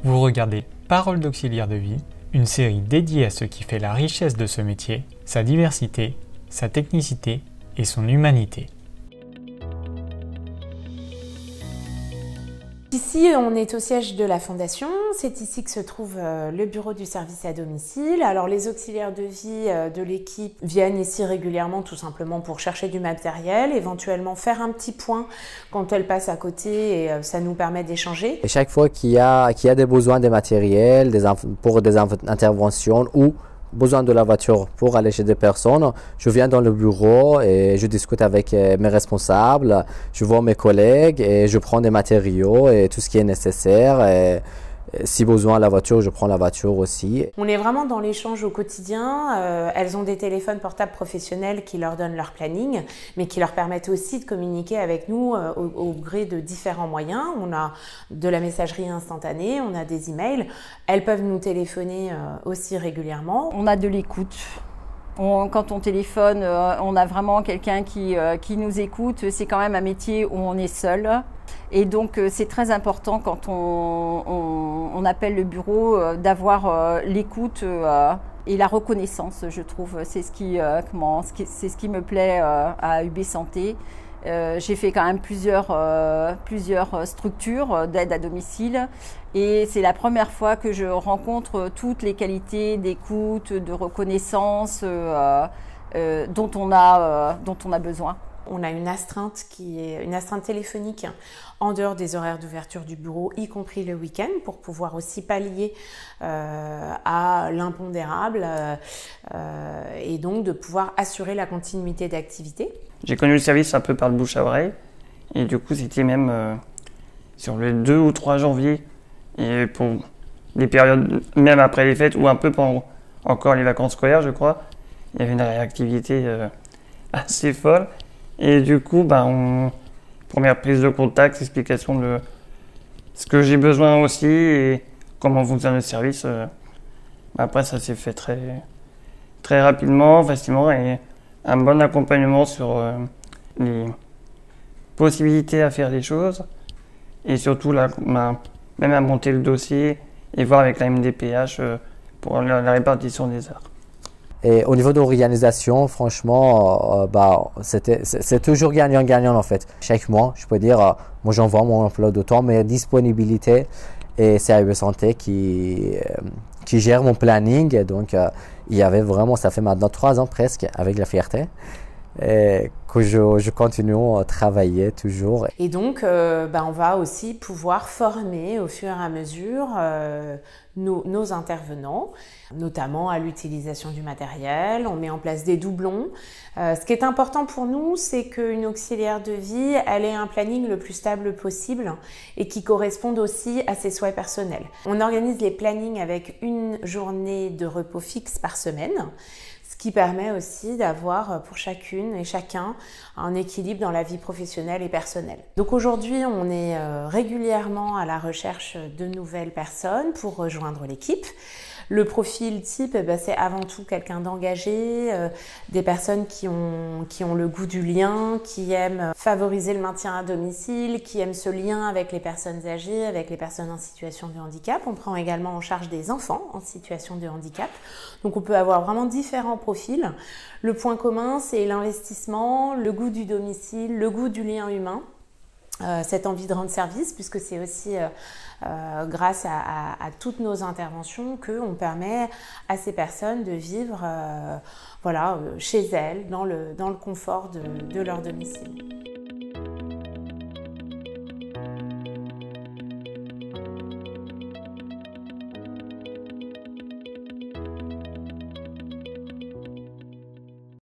Vous regardez Paroles d'auxiliaire de vie, une série dédiée à ce qui fait la richesse de ce métier, sa diversité, sa technicité et son humanité. Ici, on est au siège de la Fondation. C'est ici que se trouve le bureau du service à domicile. Alors, les auxiliaires de vie de l'équipe viennent ici régulièrement, tout simplement pour chercher du matériel, éventuellement faire un petit point quand elles passent à côté et ça nous permet d'échanger. Et chaque fois qu'il y a des besoins de matériel, pour des interventions ou besoin de la voiture pour aller chez des personnes, je viens dans le bureau et je discute avec mes responsables, je vois mes collègues et je prends des matériaux et tout ce qui est nécessaire. Et si besoin la voiture, je prends la voiture aussi. On est vraiment dans l'échange au quotidien. Elles ont des téléphones portables professionnels qui leur donnent leur planning, mais qui leur permettent aussi de communiquer avec nous au gré de différents moyens. On a de la messagerie instantanée, on a des emails. Elles peuvent nous téléphoner aussi régulièrement. On a de l'écoute. Quand on téléphone, on a vraiment quelqu'un qui nous écoute. C'est quand même un métier où on est seul. Et donc, c'est très important quand on appelle le bureau d'avoir l'écoute et la reconnaissance, je trouve. C'est ce qui me plaît à UB Santé. J'ai fait quand même plusieurs structures d'aide à domicile et c'est la première fois que je rencontre toutes les qualités d'écoute, de reconnaissance dont on a besoin. On a une astreinte qui est une astreinte téléphonique en dehors des horaires d'ouverture du bureau, y compris le week-end, pour pouvoir aussi pallier à l'impondérable et donc de pouvoir assurer la continuité d'activité. J'ai connu le service un peu par le bouche à oreille et du coup c'était même sur le 2 ou 3 janvier et pour des périodes même après les fêtes ou un peu pendant encore les vacances scolaires je crois, il y avait une réactivité assez folle. Et du coup, première prise de contact, explication de ce que j'ai besoin aussi et comment fonctionne le service. Après, ça s'est fait très, très rapidement, facilement et un bon accompagnement sur les possibilités à faire des choses et surtout même à monter le dossier et voir avec la MDPH pour la répartition des heures. Et au niveau de l'organisation, franchement, c'est toujours gagnant-gagnant en fait. Chaque mois, je peux dire, moi j'envoie mon emploi de temps, mes disponibilités et c'est UB Santé qui gère mon planning. Et donc, il y avait vraiment, ça fait maintenant 3 ans presque avec la fierté. Et que je continue à travailler toujours. Et donc, on va aussi pouvoir former au fur et à mesure nos intervenants, notamment à l'utilisation du matériel. On met en place des doublons. Ce qui est important pour nous, c'est qu'une auxiliaire de vie, elle ait un planning le plus stable possible et qui corresponde aussi à ses souhaits personnels. On organise les plannings avec une journée de repos fixe par semaine, ce qui permet aussi d'avoir pour chacune et chacun un équilibre dans la vie professionnelle et personnelle. Donc aujourd'hui, on est régulièrement à la recherche de nouvelles personnes pour rejoindre l'équipe. Le profil type, c'est avant tout quelqu'un d'engagé, des personnes qui ont le goût du lien, qui aiment favoriser le maintien à domicile, qui aiment ce lien avec les personnes âgées, avec les personnes en situation de handicap. On prend également en charge des enfants en situation de handicap. Donc on peut avoir vraiment différents profils. Le point commun, c'est l'investissement, le goût du domicile, le goût du lien humain. Cette envie de rendre service, puisque c'est aussi grâce à toutes nos interventions qu'on permet à ces personnes de vivre chez elles, dans le confort de leur domicile.